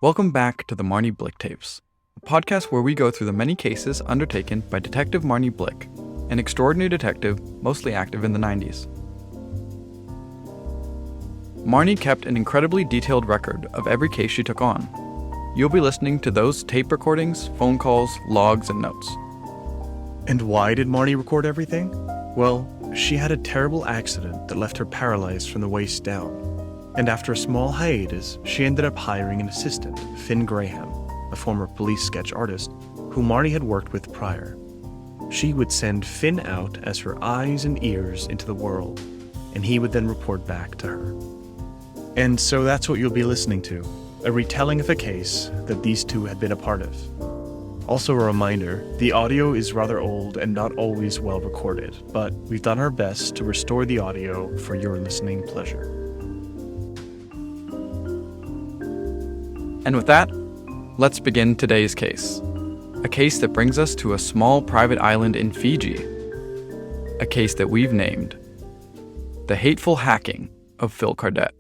Welcome back to the Marnie Blick Tapes, a podcast where we go through the many cases undertaken by Detective Marnie Blick, an extraordinary detective mostly active in the 90s. Marnie kept an incredibly detailed record of every case she took on. You'll be listening to those tape recordings, phone calls, logs, and notes. And why did Marnie record everything? Well, she had a terrible accident that left her paralyzed from the waist down. And after a small hiatus, she ended up hiring an assistant, Finn Graham, a former police sketch artist, who Marnie had worked with prior. She would send Finn out as her eyes and ears into the world, and he would then report back to her. And so that's what you'll be listening to, a retelling of a case that these two had been a part of. Also a reminder, the audio is rather old and not always well recorded, but we've done our best to restore the audio for your listening pleasure. And with that, let's begin today's case. A case that brings us to a small private island in Fiji. A case that we've named The Hateful Hacking of Phil Cardett.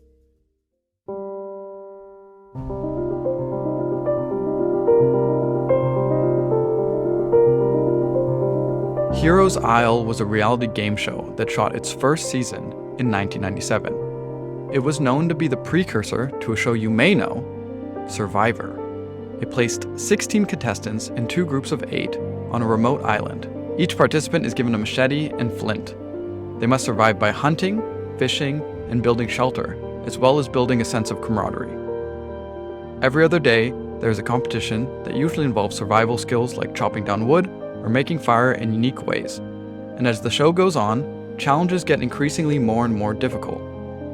Heroes Isle was a reality game show that shot its first season in 1997. It was known to be the precursor to a show you may know, Survivor. It placed 16 contestants in two groups of 8 on a remote island. Each participant is given a machete and flint. They must survive by hunting, fishing, and building shelter, as well as building a sense of camaraderie. Every other day, there is a competition that usually involves survival skills like chopping down wood or making fire in unique ways. And as the show goes on, challenges get increasingly more and more difficult.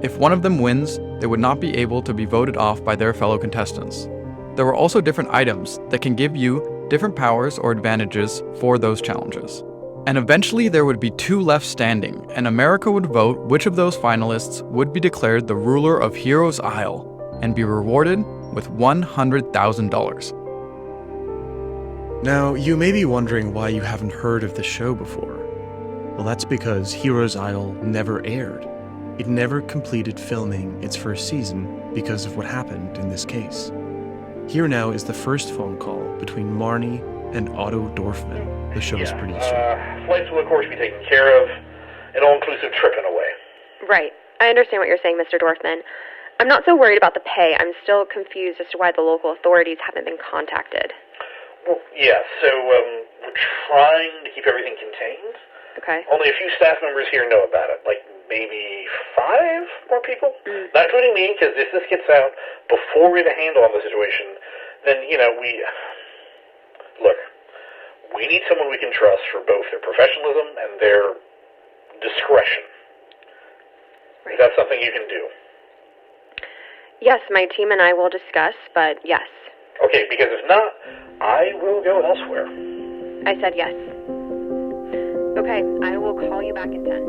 If one of them wins, they would not be able to be voted off by their fellow contestants. There were also different items that can give you different powers or advantages for those challenges. And eventually there would be 2 left standing, and America would vote which of those finalists would be declared the ruler of Heroes Isle and be rewarded with $100,000. Now, you may be wondering why you haven't heard of the show before. Well, that's because Heroes Isle never aired. It never completed filming its first season because of what happened in this case. Here now is the first phone call between Marnie and Otto Dorfman, the show's producer. Flights will, of course, be taken care of. An all-inclusive trip in a way. Right. I understand what you're saying, Mr. Dorfman. I'm not so worried about the pay. I'm still confused as to why the local authorities haven't been contacted. Well, yeah, so we're trying to keep everything contained. Okay. Only a few staff members here know about it, like maybe 5 more people? Not including me, because if this gets out before we have a handle on the situation, then, we need someone we can trust for both their professionalism and their discretion. Right. Is that something you can do? Yes, my team and I will discuss, but yes. Okay, because if not, I will go elsewhere. I said yes. Okay, I will call you back in 10.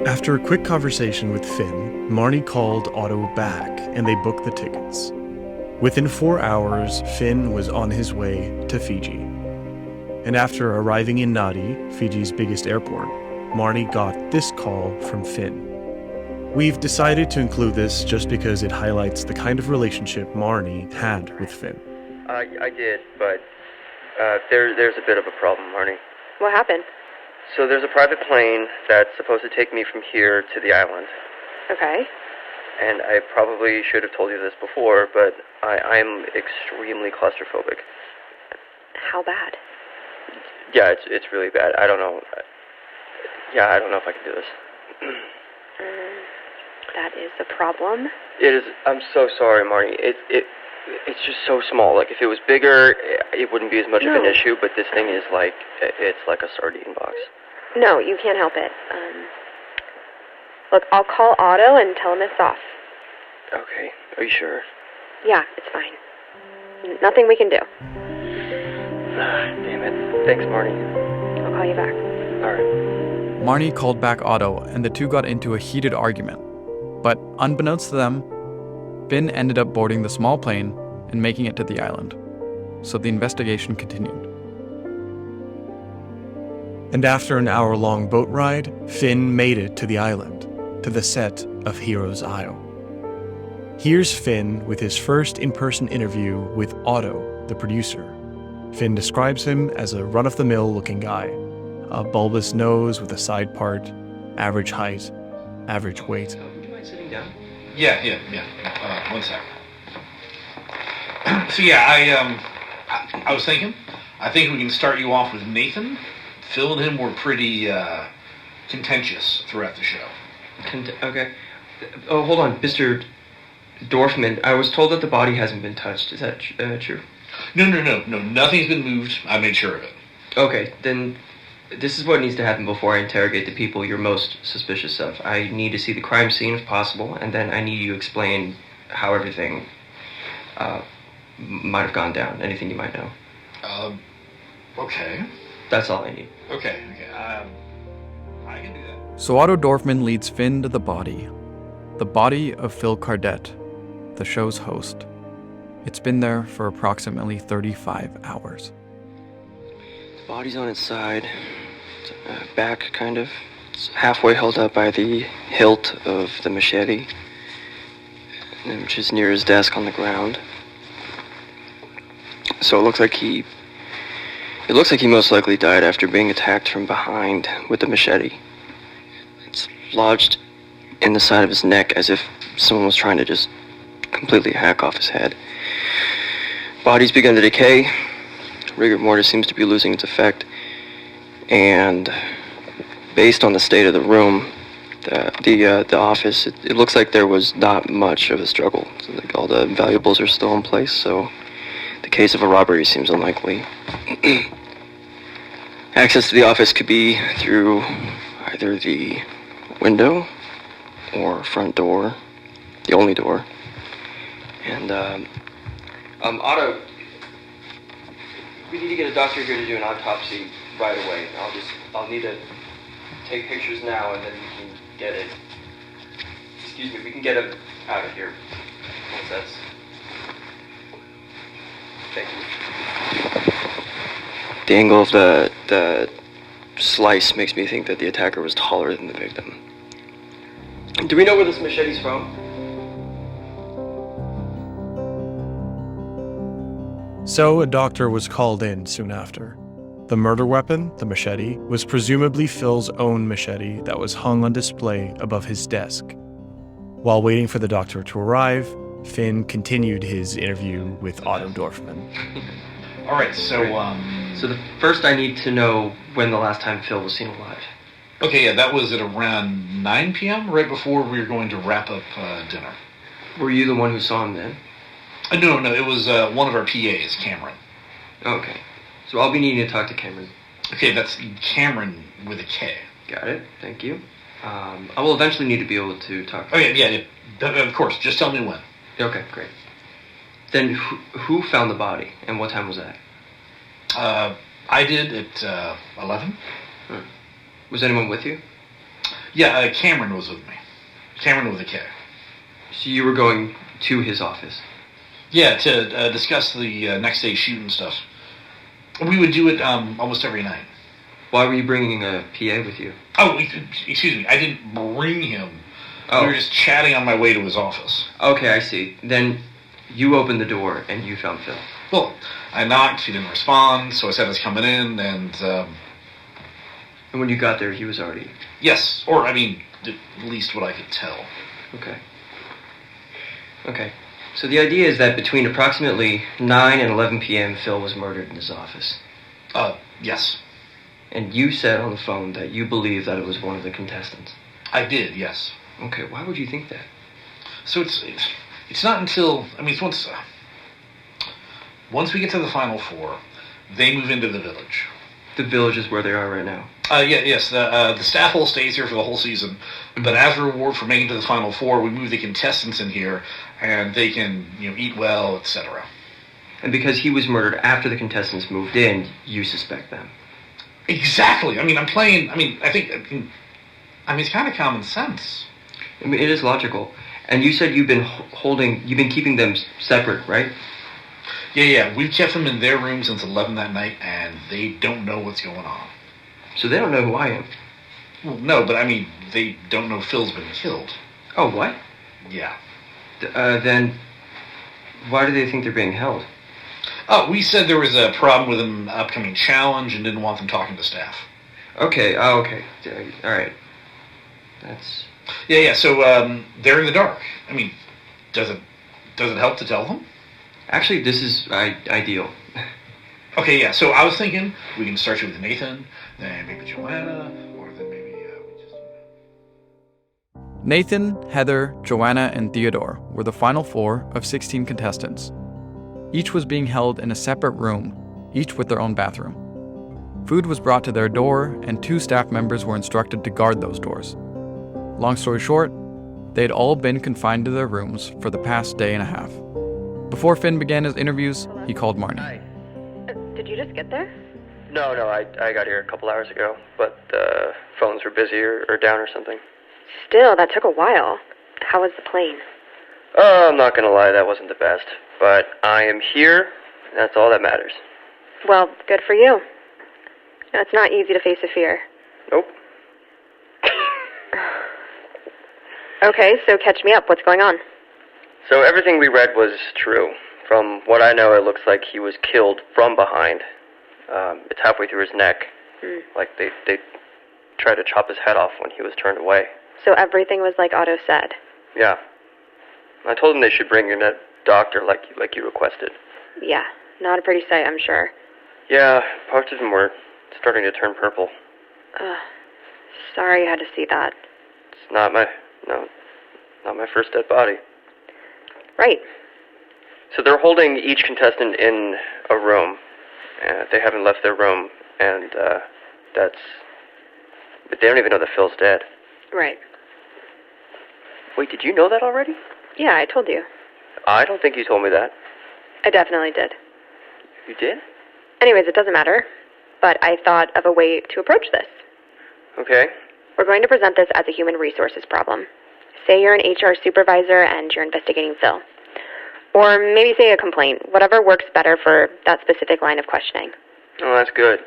After a quick conversation with Finn, Marnie called Otto back and they booked the tickets. Within 4 hours, Finn was on his way to Fiji. And after arriving in Nadi, Fiji's biggest airport, Marnie got this call from Finn. We've decided to include this just because it highlights the kind of relationship Marnie had with Finn. I did, but there's a bit of a problem, Marnie. What happened? So there's a private plane that's supposed to take me from here to the island. Okay. And I probably should have told you this before, but I'm extremely claustrophobic. How bad? Yeah, it's really bad. I don't know. I don't know if I can do this. That is a problem. It is. I'm so sorry, Marnie. It's just so small. Like, if it was bigger, it wouldn't be as much of an issue, but this thing is it's like a sardine box. No, you can't help it. Look, I'll call Otto and tell him it's off. Okay. Are you sure? Yeah, it's fine. Nothing we can do. Damn it. Thanks, Marnie. I'll call you back. All right. Marnie called back Otto, and the two got into a heated argument. But unbeknownst to them, Finn ended up boarding the small plane and making it to the island. So the investigation continued. And after an hour-long boat ride, Finn made it to the island, to the set of Heroes Isle. Here's Finn with his first in-person interview with Otto, the producer. Finn describes him as a run-of-the-mill looking guy. A bulbous nose with a side part, average height, average weight. Would you mind sitting down? Yeah. One sec. So yeah, I was thinking, I think we can start you off with Nathan. Phil and him were pretty contentious throughout the show. Okay. Oh, hold on, Mr. Dorfman. I was told that the body hasn't been touched. Is that true? No, nothing's been moved. I made sure of it. Okay, then this is what needs to happen before I interrogate the people you're most suspicious of. I need to see the crime scene if possible, and then I need you to explain how everything might have gone down. Anything you might know. Okay. That's all I need. Okay. I can do that. So Otto Dorfman leads Finn to the body of Phil Cardett, the show's host. It's been there for approximately 35 hours. The body's on its side, back kind of. It's halfway held up by the hilt of the machete, which is near his desk on the ground. So it looks like he most likely died after being attacked from behind with the machete. It's lodged in the side of his neck as if someone was trying to just completely hack off his head. Body's begun to decay. Rigor mortis seems to be losing its effect. And based on the state of the room, the office, it looks like there was not much of a struggle. So like all the valuables are still in place, so the case of a robbery seems unlikely. Access to the office could be through either the window or front door, the only door. And Otto, we need to get a doctor here to do an autopsy right away. I'll need to take pictures now, and then we can get it. We can get it out of here once that's. Thank you. The angle of the slice makes me think that the attacker was taller than the victim. Do we know where this machete's from? So a doctor was called in soon after. The murder weapon, the machete, was presumably Phil's own machete that was hung on display above his desk. While waiting for the doctor to arrive, Finn continued his interview with Otto Dorfman. All right, so the first I need to know when the last time Phil was seen alive. Okay, yeah, that was at around 9 p.m., right before we were going to wrap up dinner. Were you the one who saw him then? No, it was one of our PAs, Cameron. Okay, so I'll be needing to talk to Cameron. Okay, that's Cameron with a K. Got it, thank you. I will eventually need to be able to talk to him. Yeah, of course, just tell me when. Okay, great. Then who found the body, and what time was that? I did at 11. Was anyone with you? Yeah, Cameron was with me. Cameron with a K. So you were going to his office? Yeah, to discuss the next day's shoot and stuff. We would do it almost every night. Why were you bringing a PA with you? Oh, excuse me. I didn't bring him. Oh. We were just chatting on my way to his office. Okay, I see. Then you opened the door and you found Phil. Well, I knocked. He didn't respond, so I said I was coming in, and... And when you got there, he was already... Yes, or, at least what I could tell. Okay. So the idea is that between approximately 9 and 11 p.m., Phil was murdered in his office. Yes. And you said on the phone that you believe that it was one of the contestants. I did, yes. Okay, why would you think that? So it's not until... it's once we get to the Final Four, they move into the village. The village is where they are right now? Yes. The staff whole stays here for the whole season. But as a reward for making it to the Final Four, we move the contestants in here, and they can, eat well, etc. And because he was murdered after the contestants moved in, you suspect them? Exactly. I'm playing... I think... it's kind of common sense. It is logical. And you said you've been keeping them separate, right? Yeah. We've kept them in their room since 11 that night, and they don't know what's going on. So they don't know who I am? Well, no, but they don't know Phil's been killed. Oh, what? Yeah. Then why do they think they're being held? Oh, we said there was a problem with an upcoming challenge and didn't want them talking to staff. Okay, okay. All right. That's... Yeah, so they're in the dark. I mean, does it help to tell them? Actually, this is ideal. Okay, yeah, so I was thinking we can start you with Nathan, then maybe Joanna, or then maybe we just... Nathan, Heather, Joanna, and Theodore were the final 4 of 16 contestants. Each was being held in a separate room, each with their own bathroom. Food was brought to their door, and 2 staff members were instructed to guard those doors. Long story short, they had all been confined to their rooms for the past day and a half. Before Finn began his interviews, he called Marnie. Hi. Did you just get there? No, I got here a couple hours ago, but the phones were busy or down or something. Still, that took a while. How was the plane? Oh, I'm not gonna lie, that wasn't the best. But I am here, and that's all that matters. Well, good for you. It's not easy to face a fear. Nope. Okay, so catch me up. What's going on? So everything we read was true. From what I know, it looks like he was killed from behind. It's halfway through his neck. Like they tried to chop his head off when he was turned away. So everything was like Otto said? Yeah. I told him they should bring your doctor like you requested. Yeah, not a pretty sight, I'm sure. Yeah, parts of him were starting to turn purple. Sorry you had to see that. It's not my first dead body. Right. So they're holding each contestant in a room. They haven't left their room, and but they don't even know that Phil's dead. Right. Wait, did you know that already? Yeah, I told you. I don't think you told me that. I definitely did. You did? Anyways, it doesn't matter. But I thought of a way to approach this. Okay. We're going to present this as a human resources problem. Say you're an HR supervisor and you're investigating Phil. Or maybe say a complaint, whatever works better for that specific line of questioning. Oh, that's good.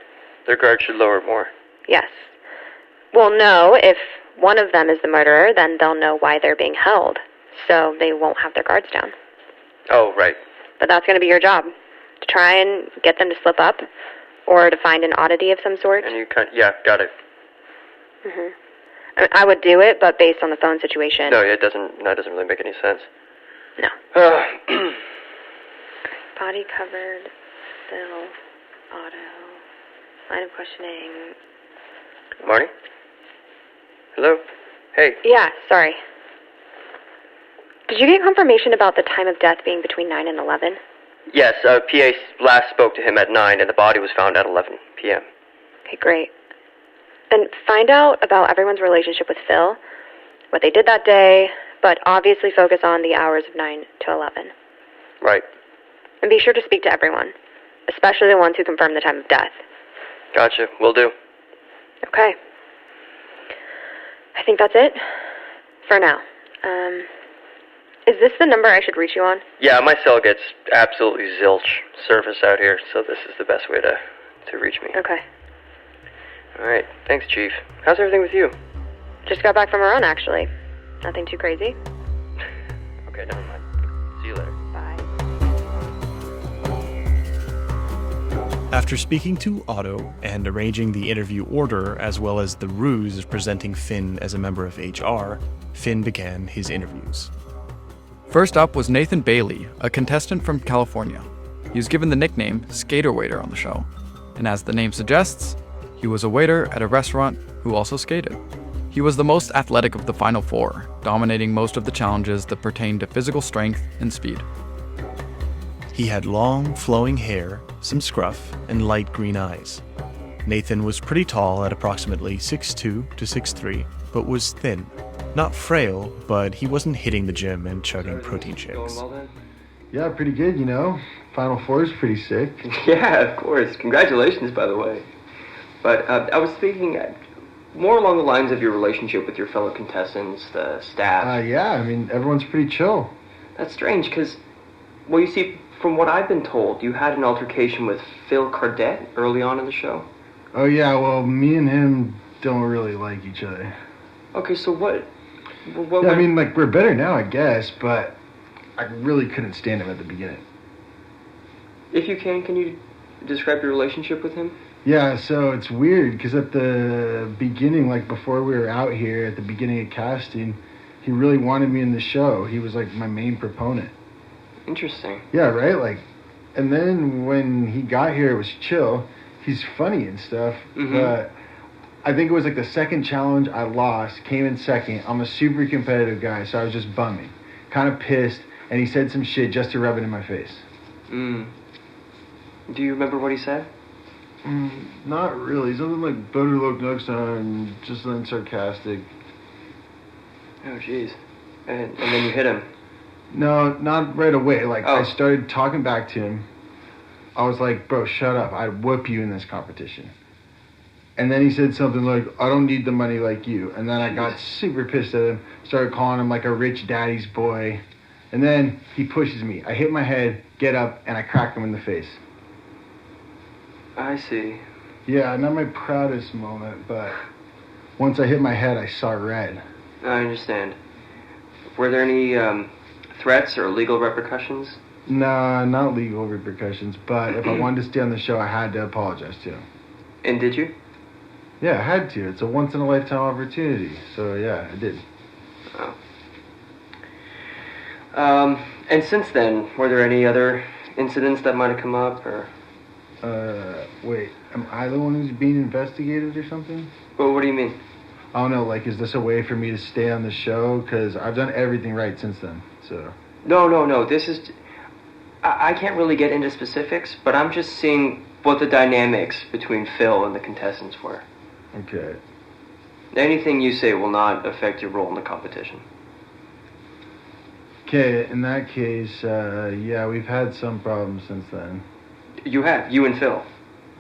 Their guard should lower more. Yes. Well, no, if one of them is the murderer, then they'll know why they're being held. So they won't have their guards down. Oh, right. But that's going to be your job. To try and get them to slip up, or to find an oddity of some sort. And yeah, got it. I would do it, but based on the phone situation. No, that doesn't really make any sense. No. Body covered, Phil, Otto, line of questioning. Marnie? Hello? Hey. Yeah, sorry. Did you get confirmation about the time of death being between 9 and 11? Yes, PA last spoke to him at 9, and the body was found at 11 p.m. Okay, great. And find out about everyone's relationship with Phil, what they did that day, but obviously focus on the hours of 9 to 11. Right. And be sure to speak to everyone, especially the ones who confirm the time of death. Gotcha, will do. Okay. I think that's it for now. Is this the number I should reach you on? Yeah, my cell gets absolutely zilch service out here, so this is the best way to reach me. Okay. All right, thanks, Chief. How's everything with you? Just got back from our own, actually. Nothing too crazy. Okay, never mind. See you later. Bye. After speaking to Otto and arranging the interview order as well as the ruse of presenting Finn as a member of HR, Finn began his interviews. First up was Nathan Bailey, a contestant from California. He was given the nickname Skater Waiter on the show, and as the name suggests, he was a waiter at a restaurant who also skated. He was the most athletic of the final 4, dominating most of the challenges that pertained to physical strength and speed. He had long, flowing hair, some scruff, and light green eyes. Nathan was pretty tall at approximately 6'2 to 6'3, but was thin. Not frail, but he wasn't hitting the gym and chugging protein shakes. Yeah, pretty good, you know. Final Four is pretty sick. Yeah, of course. Congratulations, by the way. But I was thinking more along the lines of your relationship with your fellow contestants, the staff. Yeah, I mean, everyone's pretty chill. That's strange, because, well, you see, from what I've been told, you had an altercation with Phil Cardett early on in the show. Oh, yeah, well, me and him don't really like each other. Okay, so what I mean, like, we're better now, I guess, but I really couldn't stand him at the beginning. If you can you describe your relationship with him? Yeah, so it's weird because at the beginning, like before we were out here, at the beginning of casting, he really wanted me in the show. He was like my main proponent. Interesting. Yeah, right? Like, and then when he got here, it was chill. He's funny and stuff, but I think it was like the second challenge I lost, came in second. I'm a super competitive guy, so I was just bumming, kind of pissed, and he said some shit just to rub it in my face. Do you remember what he said? Not really. Something like, better luck next time, just then sarcastic. Oh, jeez. And then you hit him. No, not right away. Like, Oh. I started talking back to him. I was like, bro, shut up. I'd whoop you in this competition. And then he said something like, I don't need the money like you. And then I got super pissed at him, started calling him like a rich daddy's boy. And then he pushes me. I hit my head, get up, and I crack him in the face. I see. Yeah, not my proudest moment, but once I hit my head, I saw red. I understand. Were there any threats or legal repercussions? Nah, not legal repercussions, but if I wanted to stay on the show, I had to apologize to him. And did you? Yeah, I had to. It's a once-in-a-lifetime opportunity. So, yeah, I did. Oh. And since then, were there any other incidents that might have come up, or? Wait, am I the one who's being investigated or something? Well, what do you mean? I don't know, like, is this a way for me to stay on the show? Because I've done everything right since then, so... No, this is... I can't really get into specifics, but I'm just seeing what the dynamics between Phil and the contestants were. Okay. Anything you say will not affect your role in the competition. Okay, in that case, yeah, we've had some problems since then. You have? You and Phil?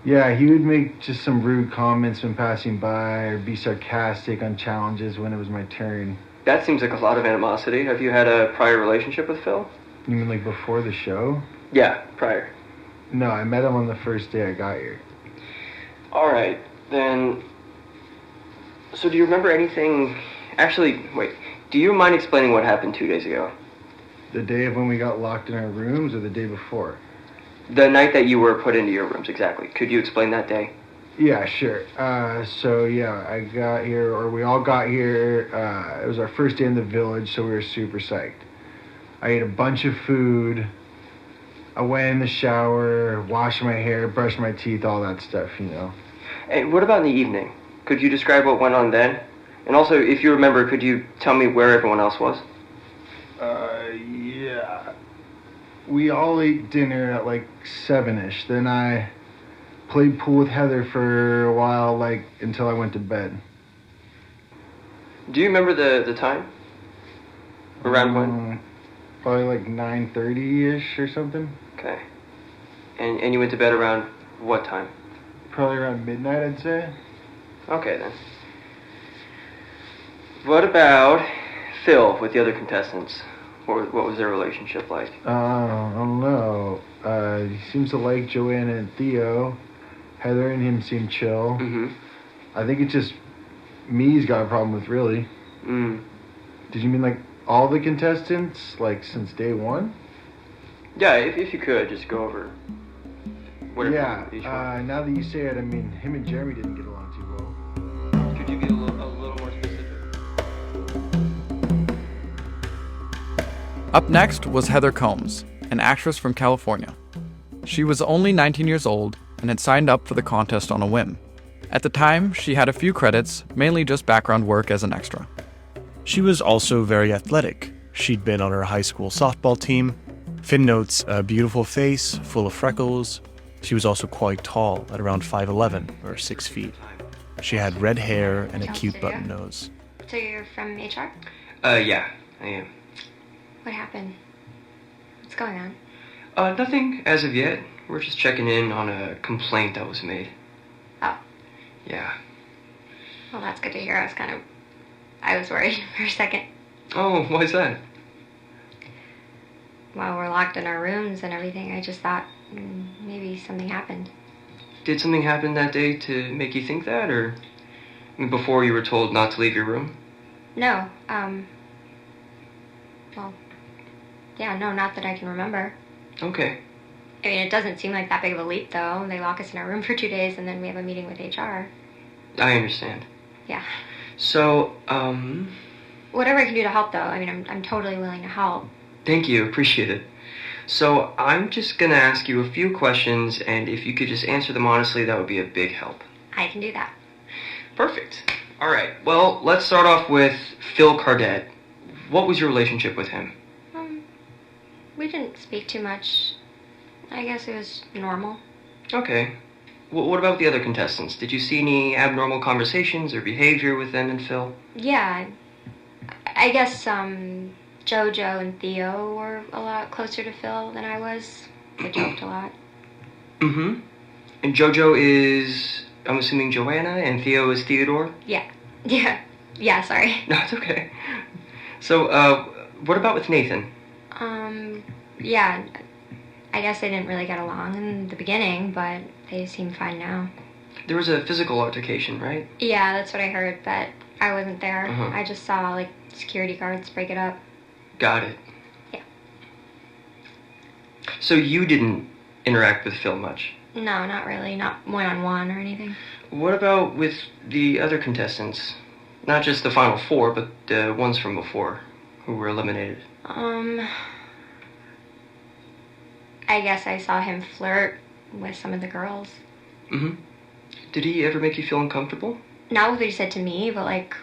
Yeah, he would make just some rude comments when passing by, or be sarcastic on challenges when it was my turn. That seems like a lot of animosity. Have you had a prior relationship with Phil? You mean like before the show? Yeah, prior. No, I met him on the first day I got here. Alright, then... So do you remember anything... Actually, wait. Do you mind explaining what happened 2 days ago? The day of when we got locked in our rooms, or the day before? The night that you were put into your rooms, exactly. Could you explain that day? Yeah, sure. So yeah, I got here, or we all got here. It was our first day in the village, so we were super psyched. I ate a bunch of food. I went in the shower, washed my hair, brushed my teeth, all that stuff, you know. And what about in the evening? Could you describe what went on then? And also, if you remember, could you tell me where everyone else was? Yeah. We all ate dinner at like 7-ish. Then I played pool with Heather for a while, like until I went to bed. Do you remember the time? Around when? Probably like 9:30-ish or something. Okay. And you went to bed around what time? Probably around midnight, I'd say. Okay, then. What about Phil with the other contestants? What was their relationship like? I don't know. He seems to like Joanna and Theo. Heather and him seem chill. Mm-hmm. I think it's just me he's got a problem with, really. Did you mean like all the contestants, like since day one? Yeah, if you could, just go over whatever Yeah, each one. now that you say it, I mean, him and Jeremy didn't get along too well. Could you be a little more specific? Up next was Heather Combs, an actress from California. She was only 19 years old and had signed up for the contest on a whim. At the time, she had a few credits, mainly just background work as an extra. She was also very athletic. She'd been on her high school softball team. Finn notes a beautiful face, full of freckles. She was also quite tall, at around 5'11", or 6 feet. She had red hair and a cute button nose. So you're from HR? Yeah, I am. What happened? What's going on? Nothing as of yet. We're just checking in on a complaint that was made. Oh, Yeah. well, that's good to hear. I was worried for a second. Oh, why is that? While we're locked in our rooms and everything, I just thought maybe something happened. Did something happen that day to make you think that, or before you were told not to leave your room? No, well, Yeah, no, not that I can remember. Okay. I mean, it doesn't seem like that big of a leap, though. They lock us in our room for 2 days, and then we have a meeting with HR. I understand. Yeah. So, Whatever I can do to help, though. I mean, I'm totally willing to help. thank you. Appreciate it. So, I'm just gonna ask you a few questions, and if you could just answer them honestly, that would be a big help. I can do that. Perfect. All right. Well, let's start off with Phil Cardett. What was your relationship with him? We didn't speak too much. I guess it was normal. Okay. What about the other contestants? Did you see any abnormal conversations or behavior with them and Phil? Yeah. I guess, JoJo and Theo were a lot closer to Phil than I was. They joked a lot. Mm-hmm. And JoJo is, I'm assuming, Joanna, and Theo is Theodore? Yeah. Yeah, sorry. No, it's okay. So, what about with Nathan? Yeah. I guess they didn't really get along in the beginning, but they seem fine now. There was a physical altercation, right? Yeah, that's what I heard, but I wasn't there. Uh-huh. I just saw, like, security guards break it up. Got it. Yeah. So you didn't interact with Phil much? No, not really. Not one-on-one or anything. What about with the other contestants? Not just the final four, but the ones from before who were eliminated. I guess I saw him flirt with some of the girls. Mm-hmm. Did he ever make you feel uncomfortable? Not what he said to me, but, like,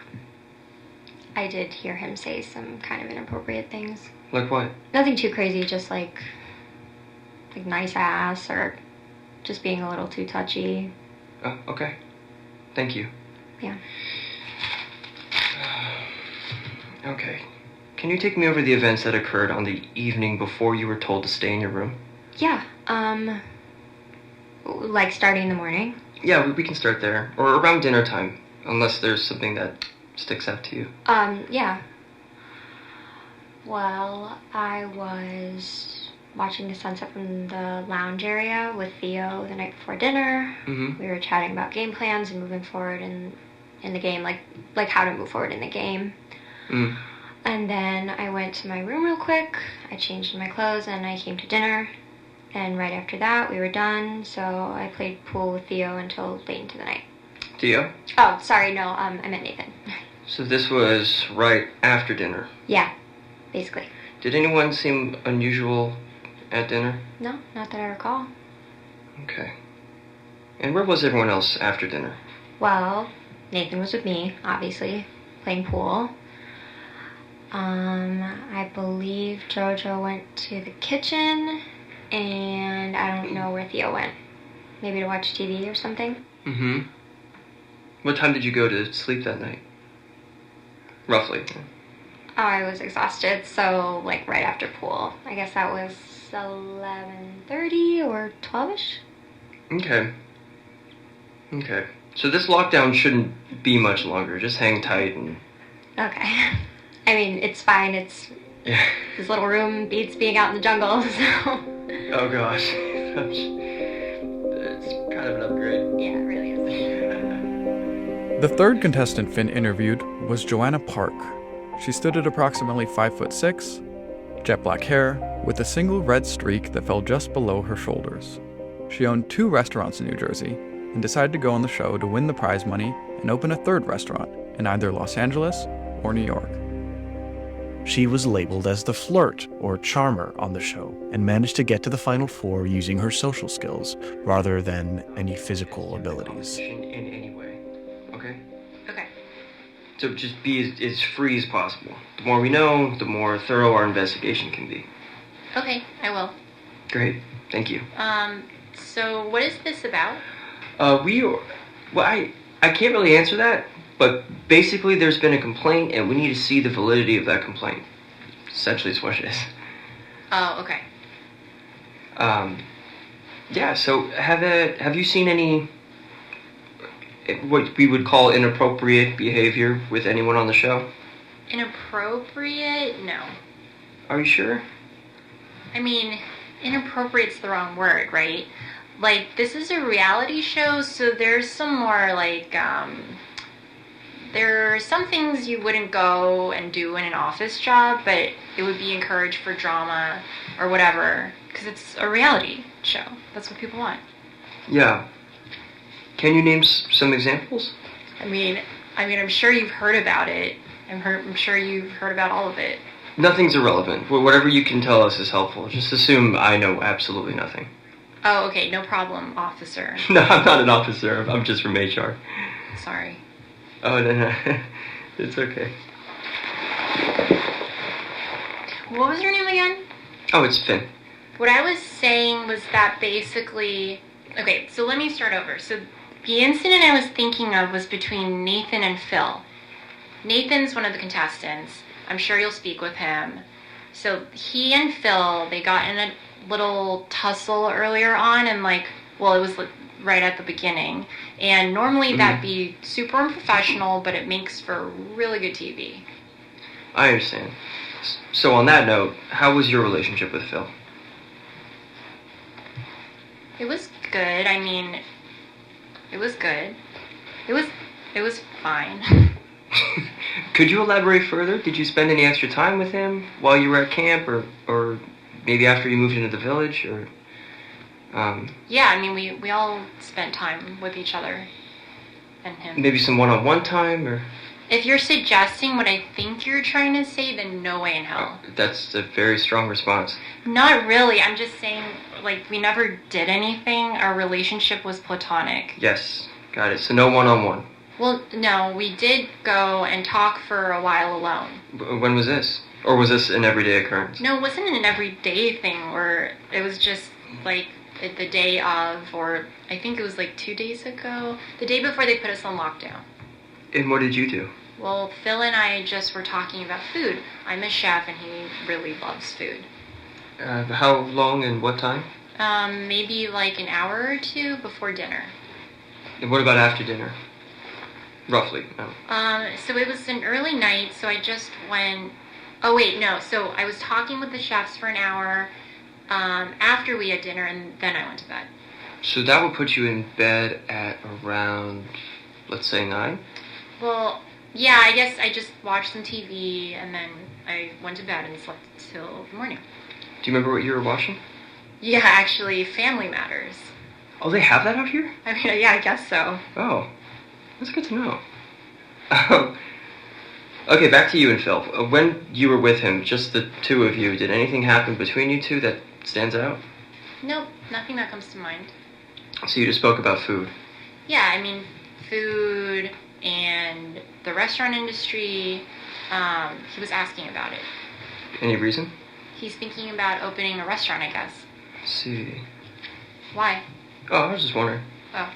I did hear him say some kind of inappropriate things. Like what? Nothing too crazy, just, like nice ass or just being a little too touchy. Oh, okay. Thank you. Yeah. Okay. Can you take me over the events that occurred on the evening before you were told to stay in your room? Yeah, like starting in the morning? Yeah, we can start there. Or around dinner time, unless there's something that sticks out to you. Yeah. Well, I was watching the sunset from the lounge area with Theo the night before dinner. Mm-hmm. We were chatting about game plans and moving forward in the game, like how to move forward in the game. Mm. And then I went to my room real quick. I changed my clothes and I came to dinner. And right after that, we were done. So I played pool with Theo until late into the night. Theo? Oh, sorry, no, I meant Nathan. So this was right after dinner? Yeah, basically. Did anyone seem unusual at dinner? No, not that I recall. Okay. And where was everyone else after dinner? Well, Nathan was with me, obviously, playing pool. I believe JoJo went to the kitchen, and I don't know where Theo went. Maybe to watch TV or something. Mm-hmm. What time did you go to sleep that night? Roughly. Oh, I was exhausted, so, like, right after pool. I guess that was 11:30 or 12-ish? Okay. Okay. So this lockdown shouldn't be much longer. Just hang tight and... Okay. I mean, it's fine. It's... Yeah. This little room beats being out in the jungle, so... Oh, gosh. It's kind of an upgrade. Yeah, it really is. The third contestant Finn interviewed was Joanna Park. She stood at approximately 5'6", jet black hair, with a single red streak that fell just below her shoulders. She owned 2 restaurants in New Jersey and decided to go on the show to win the prize money and open a 3rd restaurant in either Los Angeles or New York. She was labeled as the flirt or charmer on the show and managed to get to the final 4 using her social skills rather than any physical abilities. In any way. Okay? Okay. So just be as free as possible. The more we know, the more thorough our investigation can be. Okay, I will. Great. Thank you. So what is this about? I can't really answer that, but basically there's been a complaint and we need to see the validity of that complaint. Essentially is what it is. Oh, okay. Yeah, so have you seen any, what we would call inappropriate behavior with anyone on the show? Inappropriate? No. Are you sure? I mean, inappropriate's the wrong word, right? Like, this is a reality show, so there's some more, like, There are some things you wouldn't go and do in an office job, but it would be encouraged for drama or whatever, because it's a reality show. That's what people want. Yeah. Can you name some examples? I mean, I'm sure you've heard about it. I'm sure you've heard about all of it. Nothing's irrelevant. Whatever you can tell us is helpful. Just assume I know absolutely nothing. Oh, okay, no problem, officer. No, I'm not an officer. I'm just from HR. Sorry. Oh, no. It's okay. What was your name again? Oh, it's Finn. What I was saying was that basically... Okay, so let me start over. So the incident I was thinking of was between Nathan and Phil. Nathan's one of the contestants. I'm sure you'll speak with him. So he and Phil, they got in a little tussle earlier on, and it was right at the beginning. And normally that'd be super unprofessional, but it makes for really good TV. I understand. So on that note, how was your relationship with Phil? It was good. I mean, it was good. It was fine. Could you elaborate further? Did you spend any extra time with him while you were at camp, or maybe after you moved into the village, or? Yeah, I mean, we all spent time with each other and him. Maybe some one-on-one time, or? If you're suggesting what I think you're trying to say, then no way in hell. That's a very strong response. Not really. I'm just saying, we never did anything. Our relationship was platonic. Yes, got it. So no one-on-one. Well, no, we did go and talk for a while alone. When was this? Or was this an everyday occurrence? No, it wasn't an everyday thing, or it was just, the day of, or I think it was 2 days ago. The day before they put us on lockdown. And what did you do? Well, Phil and I just were talking about food. I'm a chef, and he really loves food. How long and what time? Maybe an hour or two before dinner. And what about after dinner? Roughly. Oh. So it was an early night, so I just went... Oh, wait, no. So I was talking with the chefs for an hour after we had dinner, and then I went to bed. So that would put you in bed at around, let's say, 9? Well, yeah, I guess I just watched some TV, and then I went to bed and slept till the morning. Do you remember what you were watching? Yeah, actually, Family Matters. Oh, they have that out here? I mean, yeah, I guess so. Oh, that's good to know. Okay, back to you and Phil. When you were with him, just the two of you, did anything happen between you two that stands out? Nope, nothing that comes to mind. So you just spoke about food? Yeah, I mean, food and the restaurant industry. He was asking about it. Any reason? He's thinking about opening a restaurant, I guess. I see. Why? Oh, I was just wondering. Oh.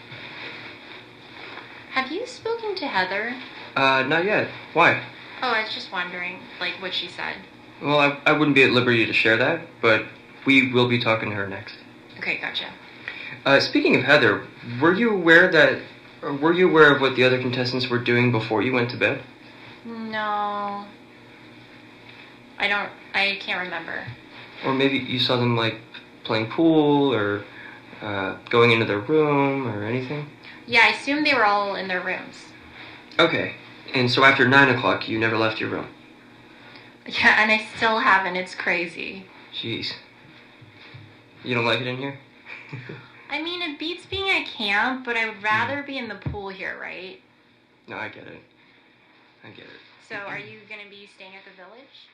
Have you spoken to Heather? Not yet. Why? Oh, I was just wondering, what she said. Well, I wouldn't be at liberty to share that, but we will be talking to her next. Okay, gotcha. Speaking of Heather, were you aware of what the other contestants were doing before you went to bed? No. I can't remember. Or maybe you saw them, playing pool, or going into their room, or anything? Yeah, I assumed they were all in their rooms. Okay. And so after 9 o'clock, you never left your room? Yeah, and I still haven't. It's crazy. Jeez. You don't like it in here? I mean, it beats being at camp, but I would rather be in the pool here, right? No, I get it. So, are you going to be staying at the village?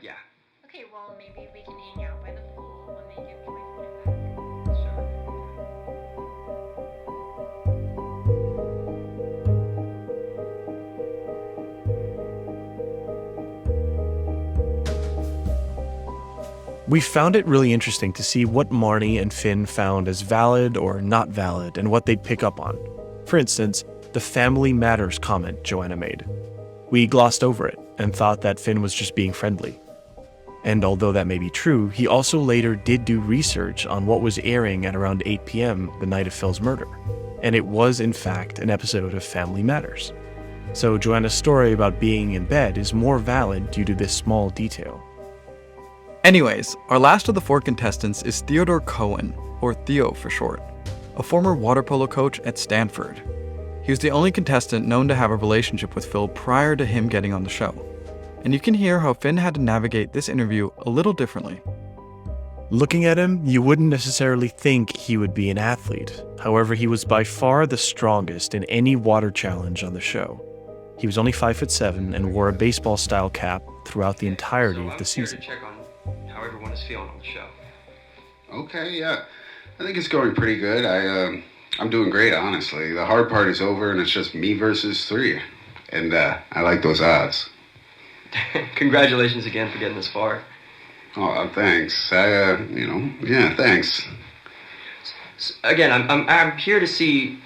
Yeah. Okay, well, maybe we can hang out by the pool when they give me my food back. Sure. We found it really interesting to see what Marnie and Finn found as valid or not valid and what they'd pick up on. For instance, the family matters comment Joanna made. We glossed over it and thought that Finn was just being friendly. And although that may be true, he also later did do research on what was airing at around 8 p.m. the night of Phil's murder. And it was, in fact, an episode of Family Matters. So Joanna's story about being in bed is more valid due to this small detail. Anyways, our last of the 4 contestants is Theo Cohen, or Theo for short, a former water polo coach at Stanford. He was the only contestant known to have a relationship with Phil prior to him getting on the show. And you can hear how Finn had to navigate this interview a little differently. Looking at him, you wouldn't necessarily think he would be an athlete. However, he was by far the strongest in any water challenge on the show. He was only 5'7" and wore a baseball-style cap throughout the entirety of the season. Check on how everyone is feeling on the show. Okay, yeah. I think it's going pretty good. I'm doing great, honestly. The hard part is over, and it's just me versus 3. And I like those odds. Congratulations again for getting this far. Oh, thanks. Yeah, thanks. Again, I'm here to see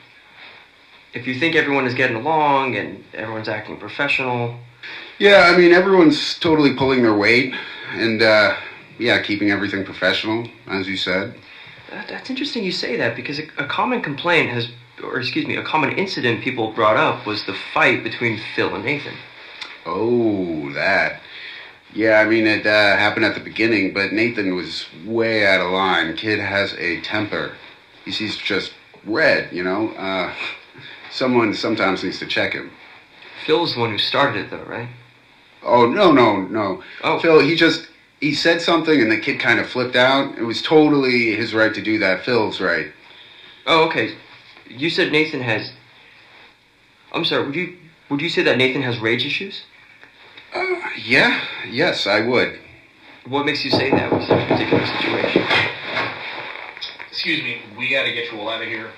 if you think everyone is getting along and everyone's acting professional. Yeah, I mean, everyone's totally pulling their weight, and keeping everything professional, as you said. That's interesting you say that, because a common complaint a common incident people brought up was the fight between Phil and Nathan. Oh, that. Yeah, I mean, it happened at the beginning, but Nathan was way out of line. Kid has a temper. He's just red, you know? Someone sometimes needs to check him. Phil's the one who started it, though, right? Oh, no. Oh. Phil, he said something and the kid kind of flipped out. It was totally his right to do that. Phil's right. Oh, okay. You said Nathan has... I'm sorry, would you say that Nathan has rage issues? Yes, I would. What makes you say that with such a particular situation? Excuse me, we gotta get you all out of here.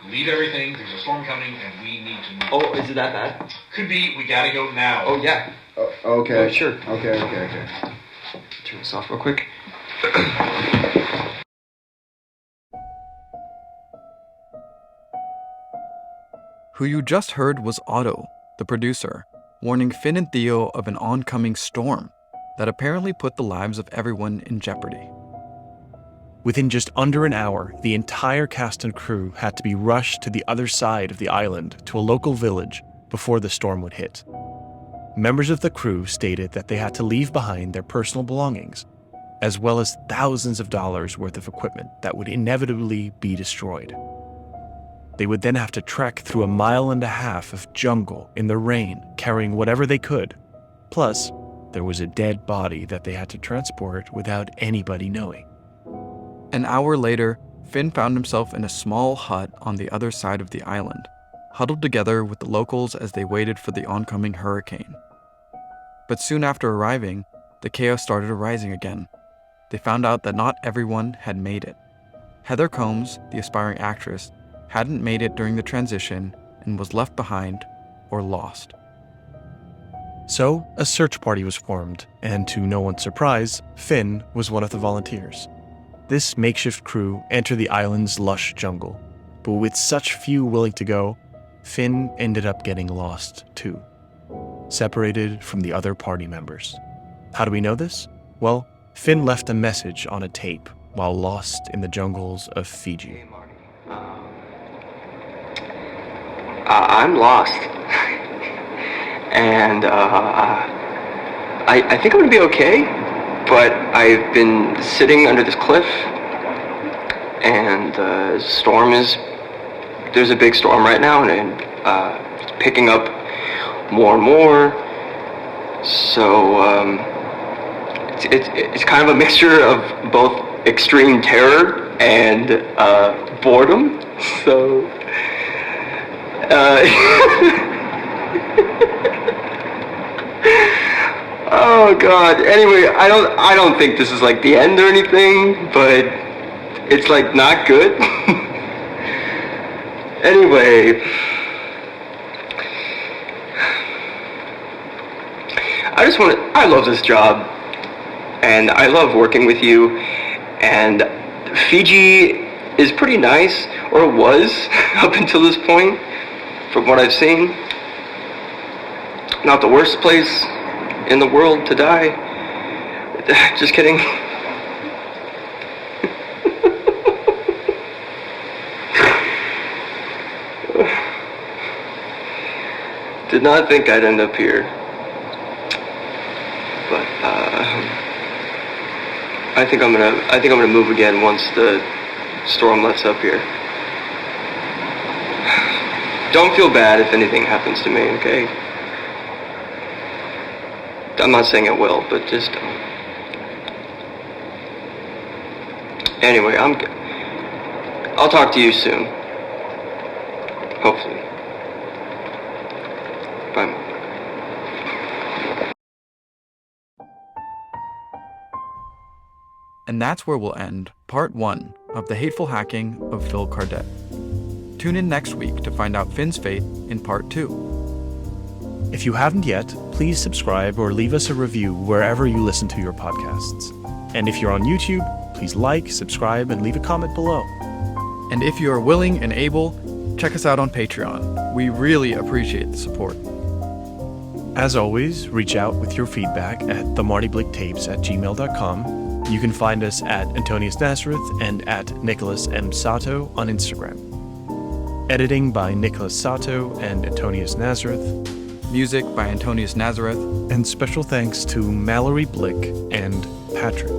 Leave everything, there's a storm coming, and we need to move. Oh, is it that bad? Could be, we gotta go now. Oh, yeah. Okay. Oh, sure. Okay. Turn this off real quick. Who you just heard was Otto, the producer, warning Finn and Theo of an oncoming storm that apparently put the lives of everyone in jeopardy. Within just under an hour, the entire cast and crew had to be rushed to the other side of the island to a local village before the storm would hit. Members of the crew stated that they had to leave behind their personal belongings, as well as thousands of dollars worth of equipment that would inevitably be destroyed. They would then have to trek through 1.5 miles of jungle in the rain, carrying whatever they could. Plus, there was a dead body that they had to transport without anybody knowing. An hour later, Finn found himself in a small hut on the other side of the island, huddled together with the locals as they waited for the oncoming hurricane. But soon after arriving, the chaos started arising again. They found out that not everyone had made it. Heather Combs, the aspiring actress, hadn't made it during the transition and was left behind or lost. So, a search party was formed, and to no one's surprise, Finn was one of the volunteers. This makeshift crew entered the island's lush jungle, but with such few willing to go, Finn ended up getting lost too, separated from the other party members. How do we know this? Well, Finn left a message on a tape while lost in the jungles of Fiji. Hey, Marnie. I'm lost. And I think I'm gonna be okay, but I've been sitting under this cliff, and there's a big storm right now, and it's picking up more and more. So it's kind of a mixture of both extreme terror and boredom. So oh God. Anyway, I don't think this is like the end or anything, but it's like not good. Anyway, I love this job, and I love working with you, and Fiji is pretty nice, or it was up until this point, from what I've seen. Not the worst place in the world to die. Just kidding. Did not think I'd end up here. But I think I'm gonna move again once the storm lets up here. Don't feel bad if anything happens to me, okay? I'm not saying it will, but just don't. Anyway, I'll talk to you soon. Hopefully. Bye, Mom. And that's where we'll end part 1 of the hateful hacking of Phil Cardett. Tune in next week to find out Finn's fate in part 2. If you haven't yet, please subscribe or leave us a review wherever you listen to your podcasts. And if you're on YouTube, please like, subscribe, and leave a comment below. And if you are willing and able, check us out on Patreon. We really appreciate the support. As always, reach out with your feedback at themarnieblicktapes@gmail.com. You can find us at Antonius Nazareth and at Nicholas M. Sato on Instagram. Editing by Nicholas Sato and Antonius Nazareth. Music by Antonius Nazareth. And special thanks to Mallory Blick and Patrick.